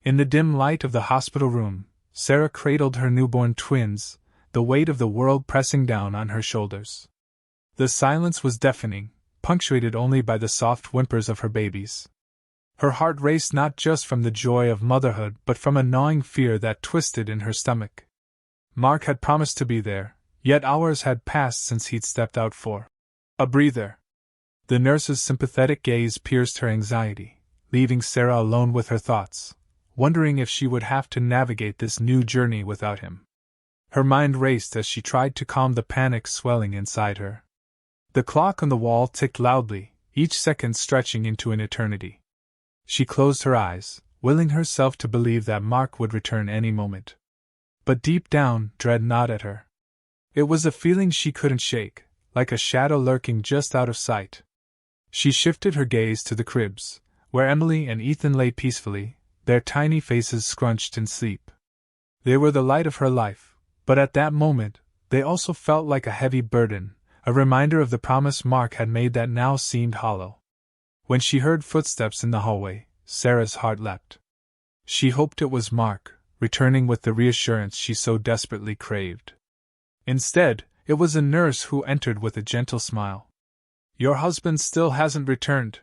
In the dim light of the hospital room, Sarah cradled her newborn twins, the weight of the world pressing down on her shoulders. The silence was deafening, punctuated only by the soft whimpers of her babies. Her heart raced not just from the joy of motherhood but from a gnawing fear that twisted in her stomach. Mark had promised to be there, yet hours had passed since he'd stepped out for a breather. The nurse's sympathetic gaze pierced her anxiety, leaving Sarah alone with her thoughts, wondering if she would have to navigate this new journey without him. Her mind raced as she tried to calm the panic swelling inside her. The clock on the wall ticked loudly, each second stretching into an eternity. She closed her eyes, willing herself to believe that Mark would return any moment. But deep down, dread gnawed at her. It was a feeling she couldn't shake, like a shadow lurking just out of sight. She shifted her gaze to the cribs, where Emily and Ethan lay peacefully, their tiny faces scrunched in sleep. They were the light of her life, but at that moment, they also felt like a heavy burden, a reminder of the promise Mark had made that now seemed hollow. When she heard footsteps in the hallway, Sarah's heart leapt. She hoped it was Mark, returning with the reassurance she so desperately craved. Instead, it was a nurse who entered with a gentle smile. "Your husband still hasn't returned,"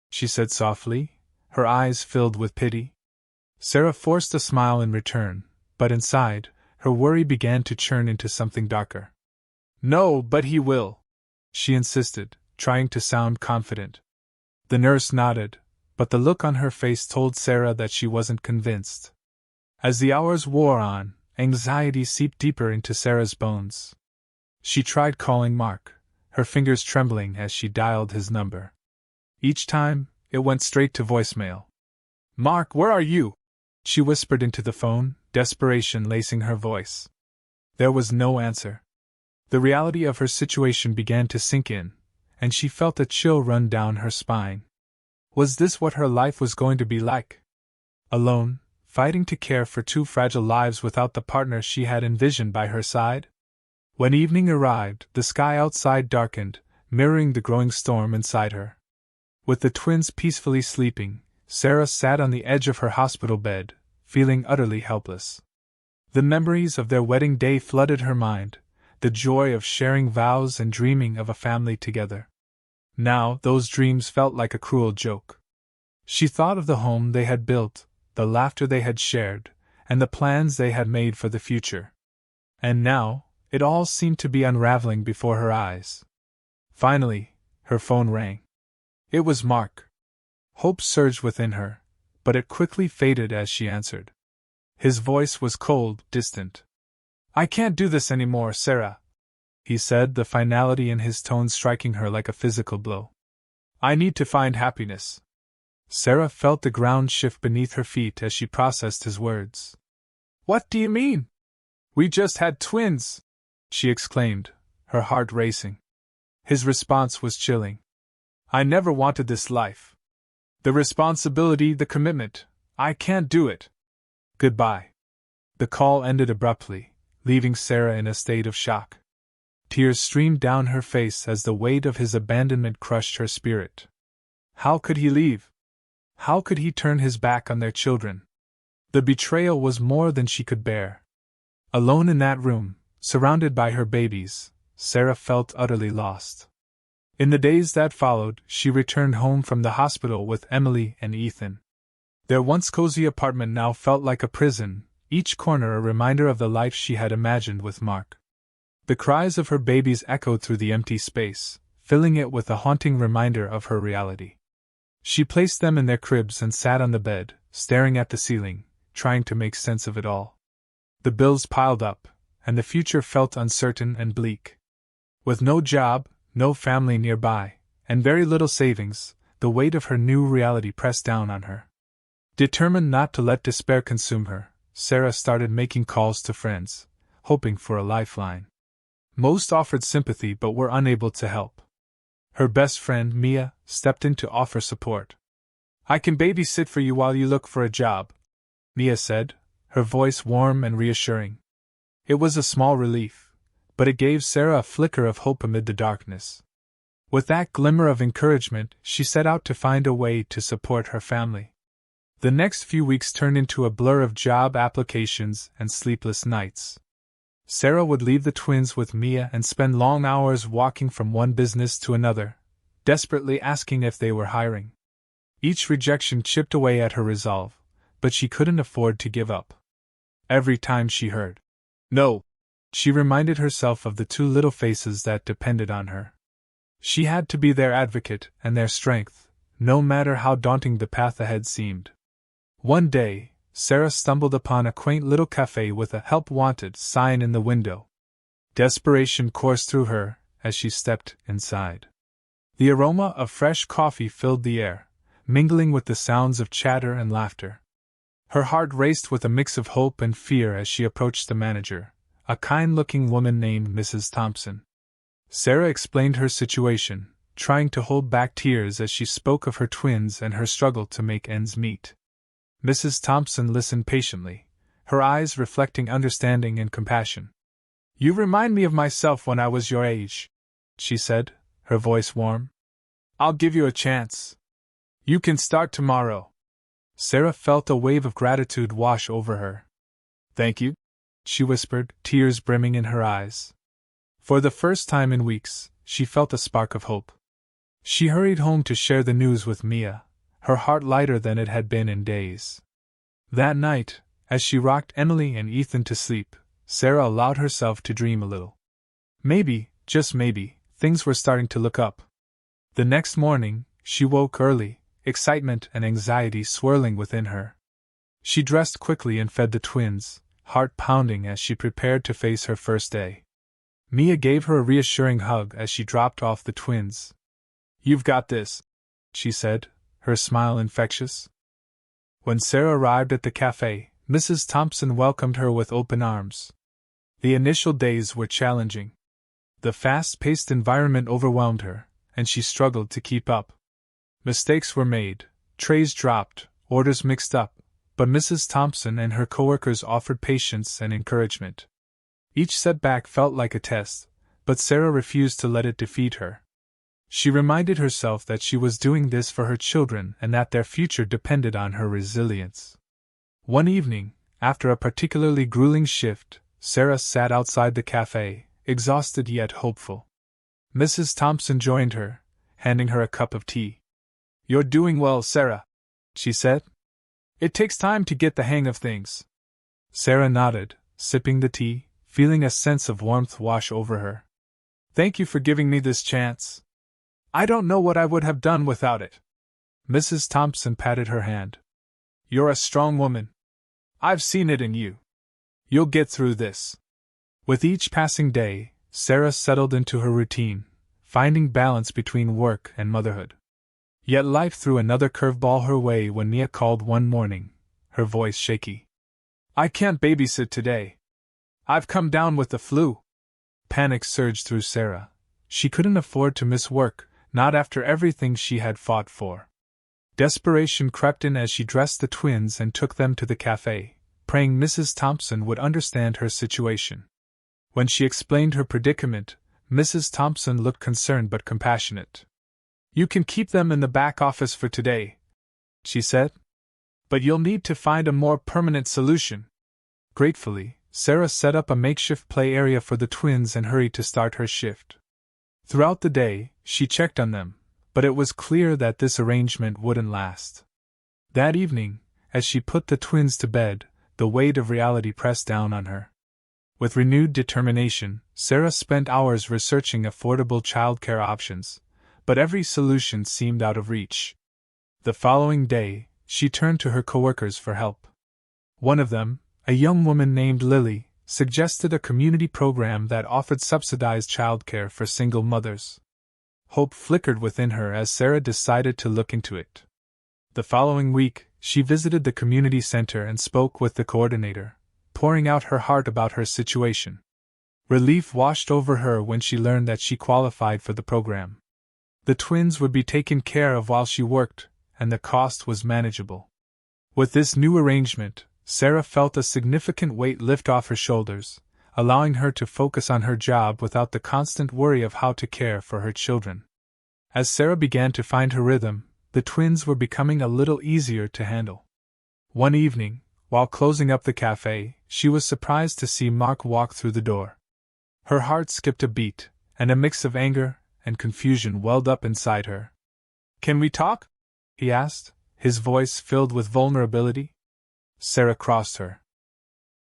she said softly, her eyes filled with pity. Sarah forced a smile in return, but inside, her worry began to churn into something darker. "No, but he will," she insisted, trying to sound confident. The nurse nodded, but the look on her face told Sarah that she wasn't convinced. As the hours wore on, anxiety seeped deeper into Sarah's bones. She tried calling Mark, her fingers trembling as she dialed his number. Each time, it went straight to voicemail. "Mark, where are you?" she whispered into the phone, desperation lacing her voice. There was no answer. The reality of her situation began to sink in, and she felt a chill run down her spine. Was this what her life was going to be like? Alone, fighting to care for two fragile lives without the partner she had envisioned by her side? When evening arrived, the sky outside darkened, mirroring the growing storm inside her. With the twins peacefully sleeping, Sarah sat on the edge of her hospital bed, feeling utterly helpless. The memories of their wedding day flooded her mind, the joy of sharing vows and dreaming of a family together. Now, those dreams felt like a cruel joke. She thought of the home they had built, the laughter they had shared, and the plans they had made for the future. And now, it all seemed to be unraveling before her eyes. Finally, her phone rang. It was Mark. Hope surged within her, but it quickly faded as she answered. His voice was cold, distant. "I can't do this anymore, Sarah," he said, the finality in his tone striking her like a physical blow. "I need to find happiness." Sarah felt the ground shift beneath her feet as she processed his words. "What do you mean?" "We just had twins," she exclaimed, her heart racing. His response was chilling. "I never wanted this life. The responsibility, the commitment, I can't do it. Goodbye." The call ended abruptly, leaving Sarah in a state of shock. Tears streamed down her face as the weight of his abandonment crushed her spirit. How could he leave? How could he turn his back on their children? The betrayal was more than she could bear. Alone in that room, surrounded by her babies, Sarah felt utterly lost. In the days that followed, she returned home from the hospital with Emily and Ethan. Their once cozy apartment now felt like a prison, each corner a reminder of the life she had imagined with Mark. The cries of her babies echoed through the empty space, filling it with a haunting reminder of her reality. She placed them in their cribs and sat on the bed, staring at the ceiling, trying to make sense of it all. The bills piled up, and the future felt uncertain and bleak. With no job, no family nearby, and very little savings, the weight of her new reality pressed down on her. Determined not to let despair consume her, Sarah started making calls to friends, hoping for a lifeline. Most offered sympathy but were unable to help. Her best friend, Mia, stepped in to offer support. "I can babysit for you while you look for a job," Mia said, her voice warm and reassuring. It was a small relief, but it gave Sarah a flicker of hope amid the darkness. With that glimmer of encouragement, she set out to find a way to support her family. The next few weeks turned into a blur of job applications and sleepless nights. Sarah would leave the twins with Mia and spend long hours walking from one business to another, desperately asking if they were hiring. Each rejection chipped away at her resolve, but she couldn't afford to give up. Every time she heard "no," she reminded herself of the two little faces that depended on her. She had to be their advocate and their strength, no matter how daunting the path ahead seemed. One day, Sarah stumbled upon a quaint little cafe with a "Help Wanted" sign in the window. Desperation coursed through her as she stepped inside. The aroma of fresh coffee filled the air, mingling with the sounds of chatter and laughter. Her heart raced with a mix of hope and fear as she approached the manager, a kind-looking woman named Mrs. Thompson. Sarah explained her situation, trying to hold back tears as she spoke of her twins and her struggle to make ends meet. Mrs. Thompson listened patiently, her eyes reflecting understanding and compassion. "You remind me of myself when I was your age," she said, her voice warm. "I'll give you a chance. You can start tomorrow." Sarah felt a wave of gratitude wash over her. "Thank you," she whispered, tears brimming in her eyes. For the first time in weeks, she felt a spark of hope. She hurried home to share the news with Mia, her heart lighter than it had been in days. That night, as she rocked Emily and Ethan to sleep, Sarah allowed herself to dream a little. Maybe, just maybe, things were starting to look up. The next morning, she woke early, excitement and anxiety swirling within her. She dressed quickly and fed the twins, heart pounding as she prepared to face her first day. Mia gave her a reassuring hug as she dropped off the twins. "You've got this," she said, her smile infectious. When Sarah arrived at the cafe, Mrs. Thompson welcomed her with open arms. The initial days were challenging. The fast-paced environment overwhelmed her, and she struggled to keep up. Mistakes were made, trays dropped, orders mixed up, but Mrs. Thompson and her coworkers offered patience and encouragement. Each setback felt like a test, but Sarah refused to let it defeat her. She reminded herself that she was doing this for her children and that their future depended on her resilience. One evening, after a particularly grueling shift, Sarah sat outside the cafe, exhausted yet hopeful. Mrs. Thompson joined her, handing her a cup of tea. "You're doing well, Sarah," she said. "It takes time to get the hang of things." Sarah nodded, sipping the tea, feeling a sense of warmth wash over her. "Thank you for giving me this chance. I don't know what I would have done without it." Mrs. Thompson patted her hand. "You're a strong woman. I've seen it in you. You'll get through this." With each passing day, Sarah settled into her routine, finding balance between work and motherhood. Yet life threw another curveball her way when Mia called one morning, her voice shaky. "I can't babysit today. I've come down with the flu." Panic surged through Sarah. She couldn't afford to miss work, not after everything she had fought for. Desperation crept in as she dressed the twins and took them to the cafe, praying Mrs. Thompson would understand her situation. When she explained her predicament, Mrs. Thompson looked concerned but compassionate. "You can keep them in the back office for today," she said. "But you'll need to find a more permanent solution." Gratefully, Sarah set up a makeshift play area for the twins and hurried to start her shift. Throughout the day, she checked on them, but it was clear that this arrangement wouldn't last. That evening, as she put the twins to bed, the weight of reality pressed down on her. With renewed determination, Sarah spent hours researching affordable childcare options, but every solution seemed out of reach. The following day, she turned to her coworkers for help. One of them, a young woman named Lily, suggested a community program that offered subsidized childcare for single mothers. Hope flickered within her as Sarah decided to look into it. The following week, she visited the community center and spoke with the coordinator, pouring out her heart about her situation. Relief washed over her when she learned that she qualified for the program. The twins would be taken care of while she worked, and the cost was manageable. With this new arrangement, Sarah felt a significant weight lift off her shoulders, allowing her to focus on her job without the constant worry of how to care for her children. As Sarah began to find her rhythm, the twins were becoming a little easier to handle. One evening, while closing up the cafe, she was surprised to see Mark walk through the door. Her heart skipped a beat, and a mix of anger and confusion welled up inside her. "Can we talk?" he asked, his voice filled with vulnerability. Sarah crossed her.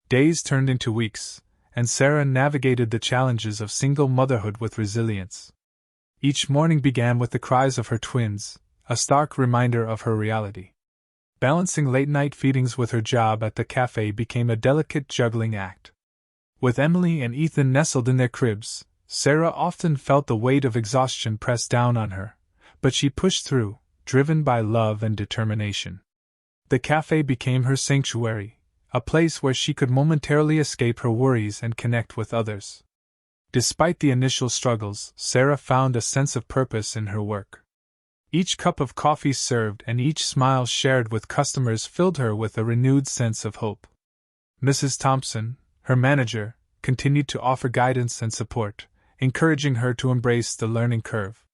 Days turned into weeks, and Sarah navigated the challenges of single motherhood with resilience. Each morning began with the cries of her twins, a stark reminder of her reality. Balancing late-night feedings with her job at the cafe became a delicate juggling act. With Emily and Ethan nestled in their cribs, Sarah often felt the weight of exhaustion press down on her, but she pushed through, driven by love and determination. The cafe became her sanctuary, a place where she could momentarily escape her worries and connect with others. Despite the initial struggles, Sarah found a sense of purpose in her work. Each cup of coffee served and each smile shared with customers filled her with a renewed sense of hope. Mrs. Thompson, her manager, continued to offer guidance and support, encouraging her to embrace the learning curve.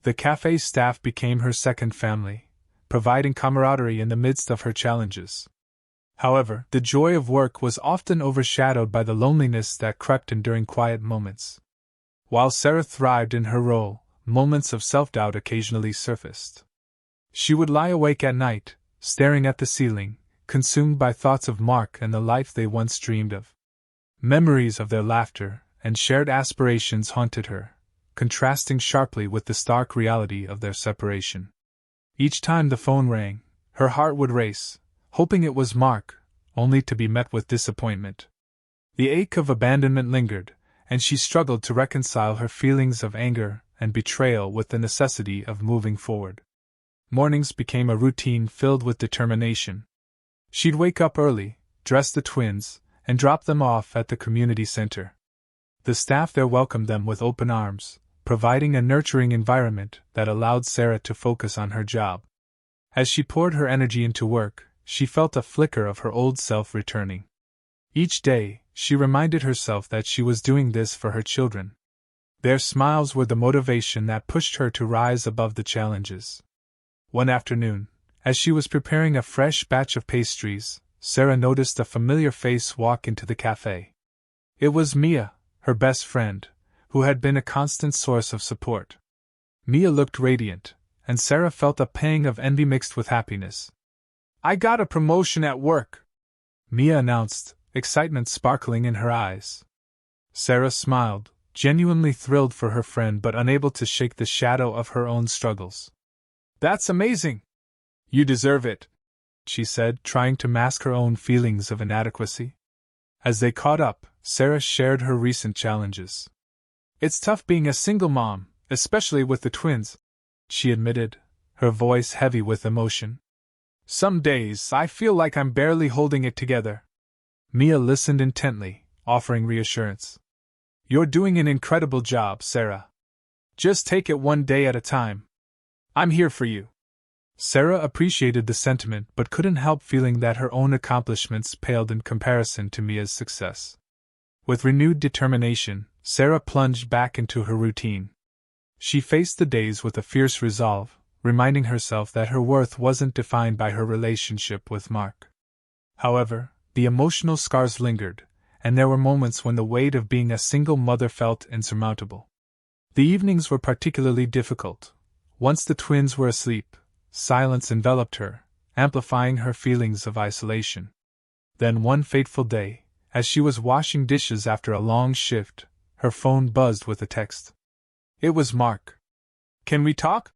The cafe staff became her second family, providing camaraderie in the midst of her challenges. However, the joy of work was often overshadowed by the loneliness that crept in during quiet moments. While Sarah thrived in her role, moments of self-doubt occasionally surfaced. She would lie awake at night, staring at the ceiling, consumed by thoughts of Mark and the life they once dreamed of. Memories of their laughter and shared aspirations haunted her, contrasting sharply with the stark reality of their separation. Each time the phone rang, her heart would race, hoping it was Mark, only to be met with disappointment. The ache of abandonment lingered, and she struggled to reconcile her feelings of anger and betrayal with the necessity of moving forward. Mornings became a routine filled with determination. She'd wake up early, dress the twins, and drop them off at the community center. The staff there welcomed them with open arms, providing a nurturing environment that allowed Sarah to focus on her job. As she poured her energy into work, she felt a flicker of her old self returning. Each day, she reminded herself that she was doing this for her children. Their smiles were the motivation that pushed her to rise above the challenges. One afternoon, as she was preparing a fresh batch of pastries, Sarah noticed a familiar face walk into the cafe. It was Mia, her best friend, who had been a constant source of support. Mia looked radiant, and Sarah felt a pang of envy mixed with happiness. "I got a promotion at work," Mia announced, excitement sparkling in her eyes. Sarah smiled, genuinely thrilled for her friend but unable to shake the shadow of her own struggles. "That's amazing! You deserve it," she said, trying to mask her own feelings of inadequacy. As they caught up, Sarah shared her recent challenges. "It's tough being a single mom, especially with the twins," she admitted, her voice heavy with emotion. "Some days I feel like I'm barely holding it together." Mia listened intently, offering reassurance. "You're doing an incredible job, Sarah. Just take it one day at a time. I'm here for you." Sarah appreciated the sentiment but couldn't help feeling that her own accomplishments paled in comparison to Mia's success. With renewed determination, Sarah plunged back into her routine. She faced the days with a fierce resolve, reminding herself that her worth wasn't defined by her relationship with Mark. However, the emotional scars lingered, and there were moments when the weight of being a single mother felt insurmountable. The evenings were particularly difficult. Once the twins were asleep, silence enveloped her, amplifying her feelings of isolation. Then one fateful day, as she was washing dishes after a long shift, her phone buzzed with a text. It was Mark. "Can we talk?"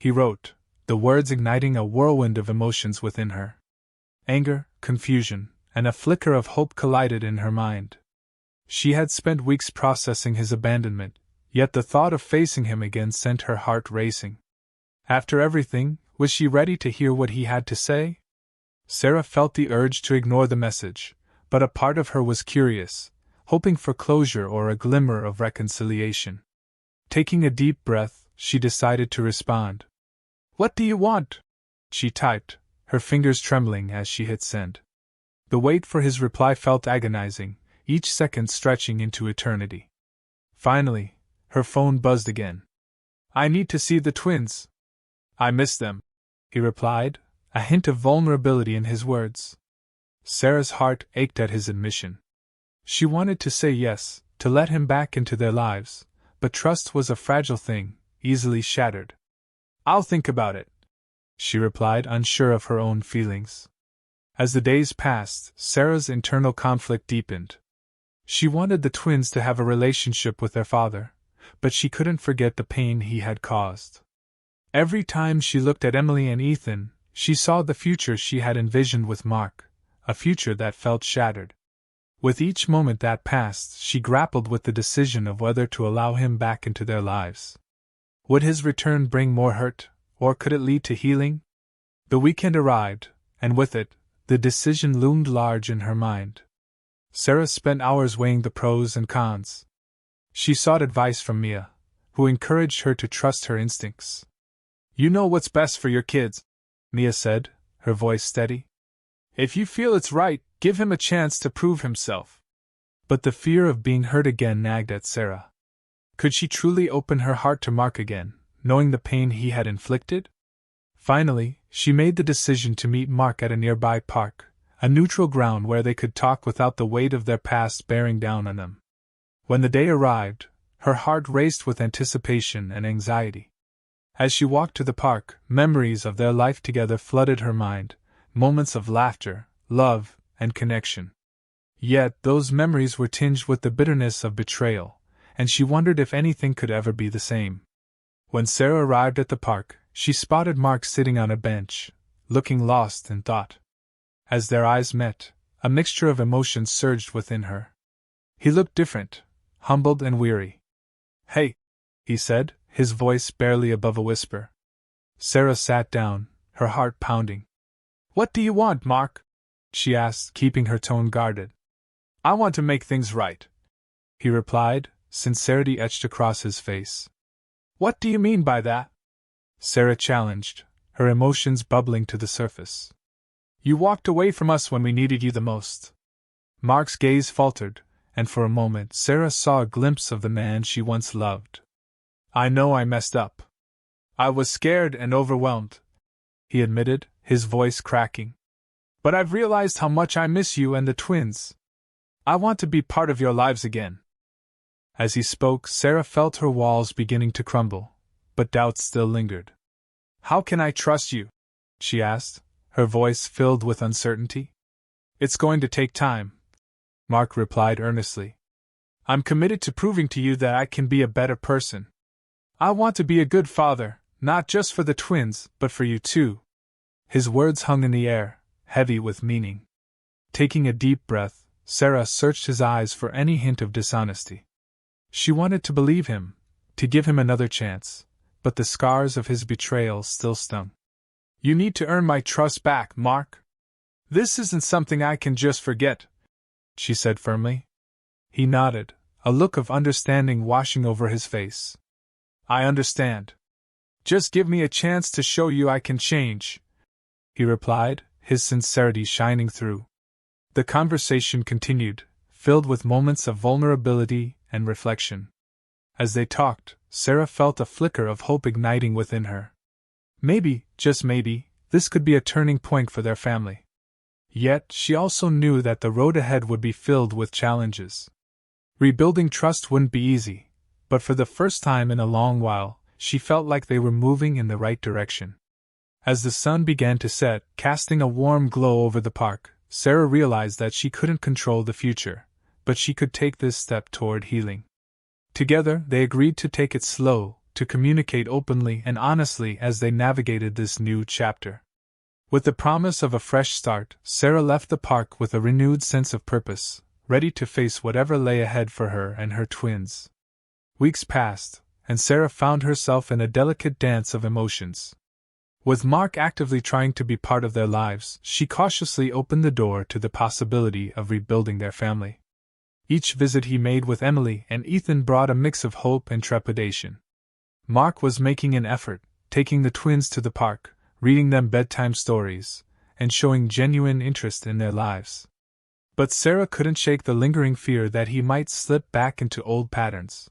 he wrote, the words igniting a whirlwind of emotions within her. Anger, confusion, and a flicker of hope collided in her mind. She had spent weeks processing his abandonment, yet the thought of facing him again sent her heart racing. After everything, was she ready to hear what he had to say? Sarah felt the urge to ignore the message, but a part of her was curious, hoping for closure or a glimmer of reconciliation. Taking a deep breath, she decided to respond. "What do you want?" she typed, her fingers trembling as she hit send. The wait for his reply felt agonizing, each second stretching into eternity. Finally, her phone buzzed again. "I need to see the twins. I miss them," he replied, a hint of vulnerability in his words. Sarah's heart ached at his admission. She wanted to say yes, to let him back into their lives, but trust was a fragile thing, easily shattered. "I'll think about it," she replied, unsure of her own feelings. As the days passed, Sarah's internal conflict deepened. She wanted the twins to have a relationship with their father, but she couldn't forget the pain he had caused. Every time she looked at Emily and Ethan, she saw the future she had envisioned with Mark, a future that felt shattered. With each moment that passed, she grappled with the decision of whether to allow him back into their lives. Would his return bring more hurt, or could it lead to healing? The weekend arrived, and with it, the decision loomed large in her mind. Sarah spent hours weighing the pros and cons. She sought advice from Mia, who encouraged her to trust her instincts. "You know what's best for your kids," Mia said, her voice steady. "If you feel it's right, give him a chance to prove himself." But the fear of being hurt again nagged at Sarah. Could she truly open her heart to Mark again, knowing the pain he had inflicted? Finally, she made the decision to meet Mark at a nearby park, a neutral ground where they could talk without the weight of their past bearing down on them. When the day arrived, her heart raced with anticipation and anxiety. As she walked to the park, memories of their life together flooded her mind, moments of laughter, love, and connection. Yet those memories were tinged with the bitterness of betrayal, and she wondered if anything could ever be the same. When Sarah arrived at the park, she spotted Mark sitting on a bench, looking lost in thought. As their eyes met, a mixture of emotions surged within her. He looked different, humbled and weary. "Hey," he said, his voice barely above a whisper. Sarah sat down, her heart pounding. "What do you want, Mark?" she asked, keeping her tone guarded. "I want to make things right," he replied, sincerity etched across his face. "What do you mean by that?" Sarah challenged, her emotions bubbling to the surface. "You walked away from us when we needed you the most." Mark's gaze faltered, and for a moment Sarah saw a glimpse of the man she once loved. "I know I messed up. I was scared and overwhelmed," he admitted, his voice cracking. "But I've realized how much I miss you and the twins. I want to be part of your lives again." As he spoke, Sarah felt her walls beginning to crumble, but doubt still lingered. "How can I trust you?" she asked, her voice filled with uncertainty. "It's going to take time," Mark replied earnestly. "I'm committed to proving to you that I can be a better person. I want to be a good father, not just for the twins, but for you too." His words hung in the air, heavy with meaning. Taking a deep breath, Sarah searched his eyes for any hint of dishonesty. She wanted to believe him, to give him another chance, but the scars of his betrayal still stung. "You need to earn my trust back, Mark. This isn't something I can just forget," she said firmly. He nodded, a look of understanding washing over his face. "I understand. Just give me a chance to show you I can change," he replied, his sincerity shining through. The conversation continued, filled with moments of vulnerability and reflection. As they talked, Sarah felt a flicker of hope igniting within her. Maybe, just maybe, this could be a turning point for their family. Yet, she also knew that the road ahead would be filled with challenges. Rebuilding trust wouldn't be easy, but for the first time in a long while, she felt like they were moving in the right direction. As the sun began to set, casting a warm glow over the park, Sarah realized that she couldn't control the future, but she could take this step toward healing. Together, they agreed to take it slow, to communicate openly and honestly as they navigated this new chapter. With the promise of a fresh start, Sarah left the park with a renewed sense of purpose, ready to face whatever lay ahead for her and her twins. Weeks passed, and Sarah found herself in a delicate dance of emotions. With Mark actively trying to be part of their lives, she cautiously opened the door to the possibility of rebuilding their family. Each visit he made with Emily and Ethan brought a mix of hope and trepidation. Mark was making an effort, taking the twins to the park, reading them bedtime stories, and showing genuine interest in their lives. But Sarah couldn't shake the lingering fear that he might slip back into old patterns.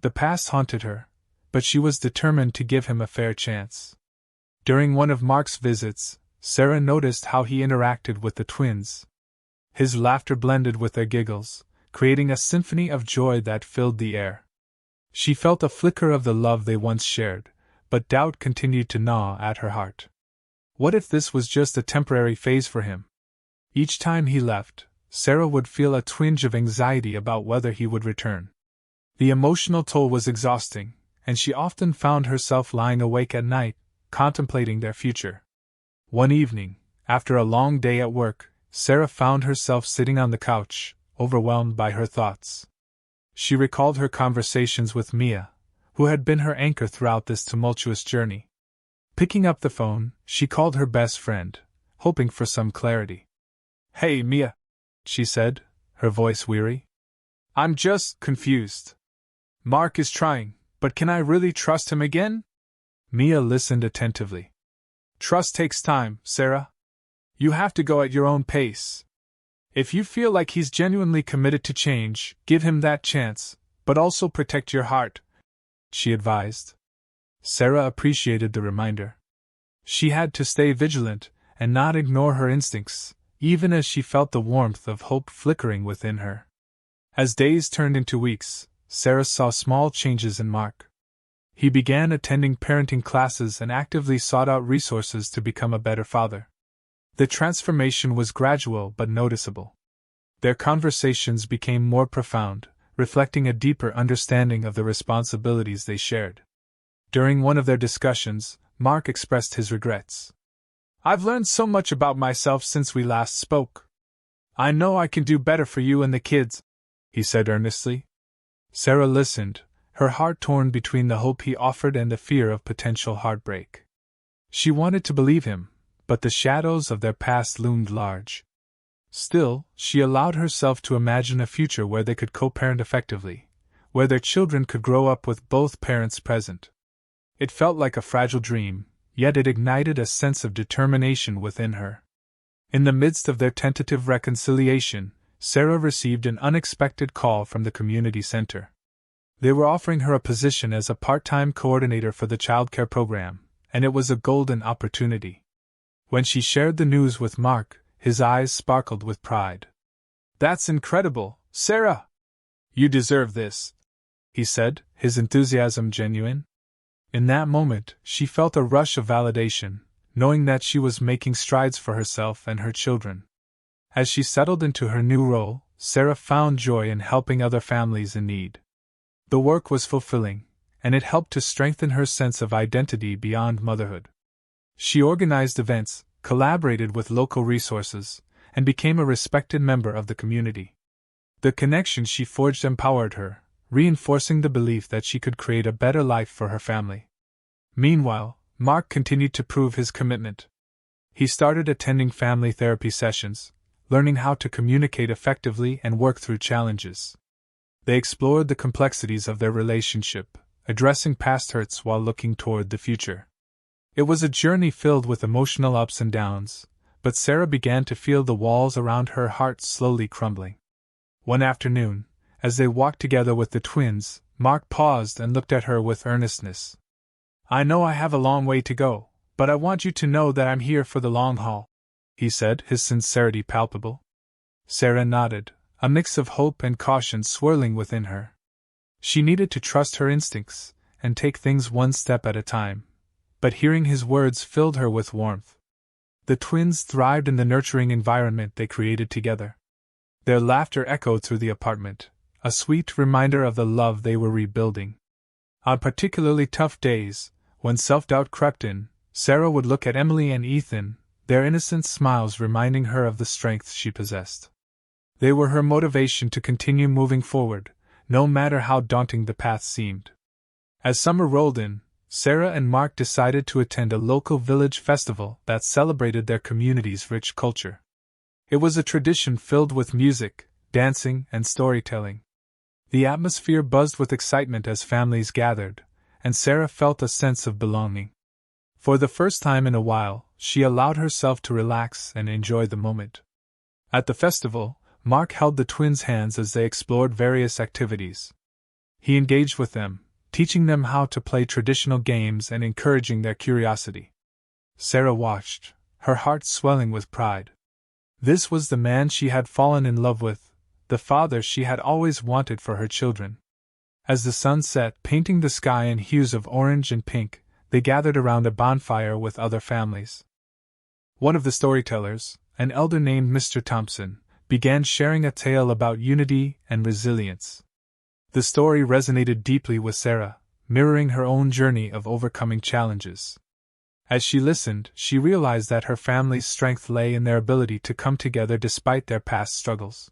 The past haunted her, but she was determined to give him a fair chance. During one of Mark's visits, Sarah noticed how he interacted with the twins. His laughter blended with their giggles, creating a symphony of joy that filled the air. She felt a flicker of the love they once shared, but doubt continued to gnaw at her heart. What if this was just a temporary phase for him? Each time he left, Sarah would feel a twinge of anxiety about whether he would return. The emotional toll was exhausting, and she often found herself lying awake at night, contemplating their future. One evening, after a long day at work, Sarah found herself sitting on the couch, overwhelmed by her thoughts. She recalled her conversations with Mia, who had been her anchor throughout this tumultuous journey. Picking up the phone, she called her best friend, hoping for some clarity. "Hey, Mia," she said, her voice weary. "I'm just confused. Mark is trying, but can I really trust him again?" Mia listened attentively. "Trust takes time, Sarah. You have to go at your own pace. If you feel like he's genuinely committed to change, give him that chance, but also protect your heart," she advised. Sarah appreciated the reminder. She had to stay vigilant and not ignore her instincts, even as she felt the warmth of hope flickering within her. As days turned into weeks, Sarah saw small changes in Mark. He began attending parenting classes and actively sought out resources to become a better father. The transformation was gradual but noticeable. Their conversations became more profound, reflecting a deeper understanding of the responsibilities they shared. During one of their discussions, Mark expressed his regrets. "I've learned so much about myself since we last spoke. I know I can do better for you and the kids," he said earnestly. Sarah listened, her heart torn between the hope he offered and the fear of potential heartbreak. She wanted to believe him, but the shadows of their past loomed large. Still, she allowed herself to imagine a future where they could co-parent effectively, where their children could grow up with both parents present. It felt like a fragile dream, yet it ignited a sense of determination within her. In the midst of their tentative reconciliation, Sarah received an unexpected call from the community center. They were offering her a position as a part-time coordinator for the childcare program, and it was a golden opportunity. When she shared the news with Mark, his eyes sparkled with pride. "That's incredible, Sarah! You deserve this," he said, his enthusiasm genuine. In that moment, she felt a rush of validation, knowing that she was making strides for herself and her children. As she settled into her new role, Sarah found joy in helping other families in need. The work was fulfilling, and it helped to strengthen her sense of identity beyond motherhood. She organized events, collaborated with local resources, and became a respected member of the community. The connections she forged empowered her, reinforcing the belief that she could create a better life for her family. Meanwhile, Mark continued to prove his commitment. He started attending family therapy sessions, learning how to communicate effectively and work through challenges. They explored the complexities of their relationship, addressing past hurts while looking toward the future. It was a journey filled with emotional ups and downs, but Sarah began to feel the walls around her heart slowly crumbling. One afternoon, as they walked together with the twins, Mark paused and looked at her with earnestness. "I know I have a long way to go, but I want you to know that I'm here for the long haul," he said, his sincerity palpable. Sarah nodded, a mix of hope and caution swirling within her. She needed to trust her instincts and take things one step at a time, but hearing his words filled her with warmth. The twins thrived in the nurturing environment they created together. Their laughter echoed through the apartment, a sweet reminder of the love they were rebuilding. On particularly tough days, when self-doubt crept in, Sarah would look at Emily and Ethan, their innocent smiles reminding her of the strength she possessed. They were her motivation to continue moving forward, no matter how daunting the path seemed. As summer rolled in, Sarah and Mark decided to attend a local village festival that celebrated their community's rich culture. It was a tradition filled with music, dancing, and storytelling. The atmosphere buzzed with excitement as families gathered, and Sarah felt a sense of belonging. For the first time in a while, she allowed herself to relax and enjoy the moment. At the festival, Mark held the twins' hands as they explored various activities. He engaged with them, teaching them how to play traditional games and encouraging their curiosity. Sarah watched, her heart swelling with pride. This was the man she had fallen in love with, the father she had always wanted for her children. As the sun set, painting the sky in hues of orange and pink, they gathered around a bonfire with other families. One of the storytellers, an elder named Mr. Thompson, began sharing a tale about unity and resilience. The story resonated deeply with Sarah, mirroring her own journey of overcoming challenges. As she listened, she realized that her family's strength lay in their ability to come together despite their past struggles.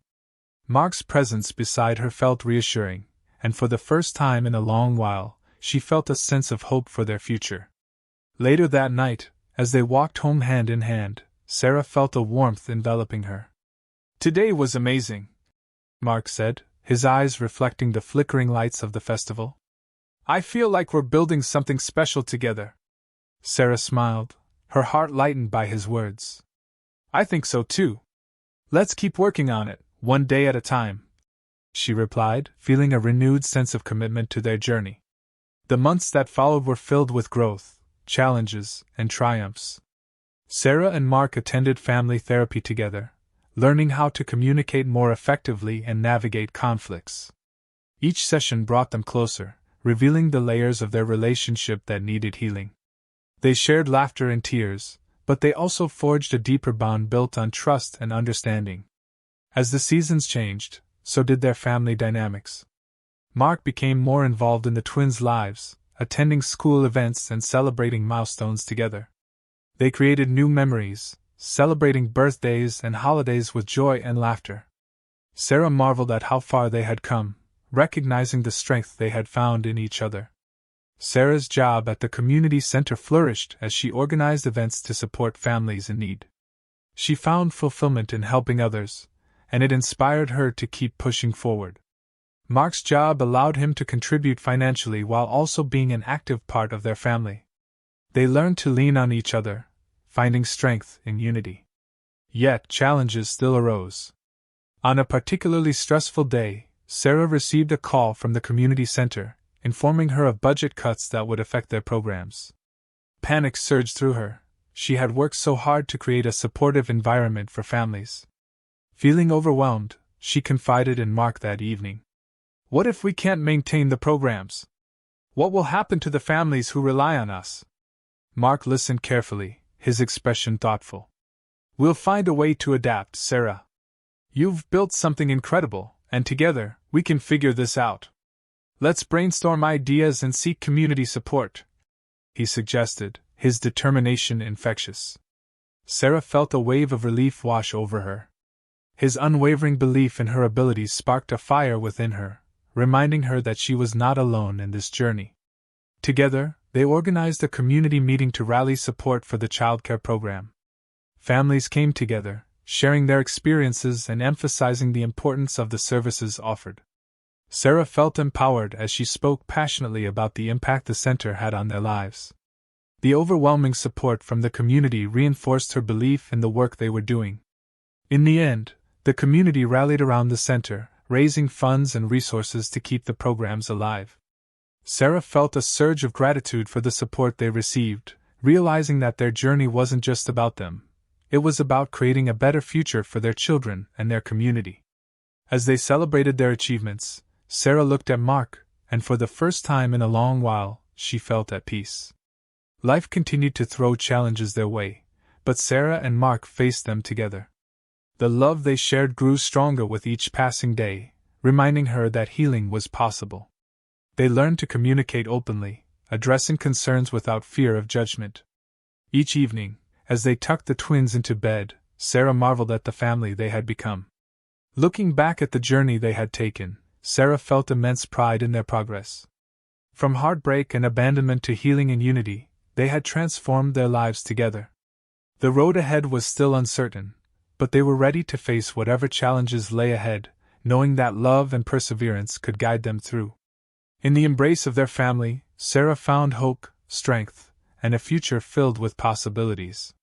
Mark's presence beside her felt reassuring, and for the first time in a long while, she felt a sense of hope for their future. Later that night, as they walked home hand in hand, Sarah felt a warmth enveloping her. "Today was amazing," Mark said, his eyes reflecting the flickering lights of the festival. "I feel like we're building something special together." Sarah smiled, her heart lightened by his words. "I think so too. Let's keep working on it, one day at a time," she replied, feeling a renewed sense of commitment to their journey. The months that followed were filled with growth, challenges, and triumphs. Sarah and Mark attended family therapy together, learning how to communicate more effectively and navigate conflicts. Each session brought them closer, revealing the layers of their relationship that needed healing. They shared laughter and tears, but they also forged a deeper bond built on trust and understanding. As the seasons changed, so did their family dynamics. Mark became more involved in the twins' lives, attending school events and celebrating milestones together. They created new memories, celebrating birthdays and holidays with joy and laughter. Sarah marveled at how far they had come, recognizing the strength they had found in each other. Sarah's job at the community center flourished as she organized events to support families in need. She found fulfillment in helping others, and it inspired her to keep pushing forward. Mark's job allowed him to contribute financially while also being an active part of their family. They learned to lean on each other, finding strength in unity. Yet challenges still arose. On a particularly stressful day, Sarah received a call from the community center, informing her of budget cuts that would affect their programs. Panic surged through her. She had worked so hard to create a supportive environment for families. Feeling overwhelmed, she confided in Mark that evening. "What if we can't maintain the programs? What will happen to the families who rely on us?" Mark listened carefully, his expression thoughtful. "We'll find a way to adapt, Sarah. You've built something incredible, and together, we can figure this out. Let's brainstorm ideas and seek community support," he suggested, his determination infectious. Sarah felt a wave of relief wash over her. His unwavering belief in her abilities sparked a fire within her, reminding her that she was not alone in this journey. Together, they organized a community meeting to rally support for the childcare program. Families came together, sharing their experiences and emphasizing the importance of the services offered. Sarah felt empowered as she spoke passionately about the impact the center had on their lives. The overwhelming support from the community reinforced her belief in the work they were doing. In the end, the community rallied around the center, raising funds and resources to keep the programs alive. Sarah felt a surge of gratitude for the support they received, realizing that their journey wasn't just about them. It was about creating a better future for their children and their community. As they celebrated their achievements, Sarah looked at Mark, and for the first time in a long while, she felt at peace. Life continued to throw challenges their way, but Sarah and Mark faced them together. The love they shared grew stronger with each passing day, reminding her that healing was possible. They learned to communicate openly, addressing concerns without fear of judgment. Each evening, as they tucked the twins into bed, Sarah marveled at the family they had become. Looking back at the journey they had taken, Sarah felt immense pride in their progress. From heartbreak and abandonment to healing and unity, they had transformed their lives together. The road ahead was still uncertain, but they were ready to face whatever challenges lay ahead, knowing that love and perseverance could guide them through. In the embrace of their family, Sarah found hope, strength, and a future filled with possibilities.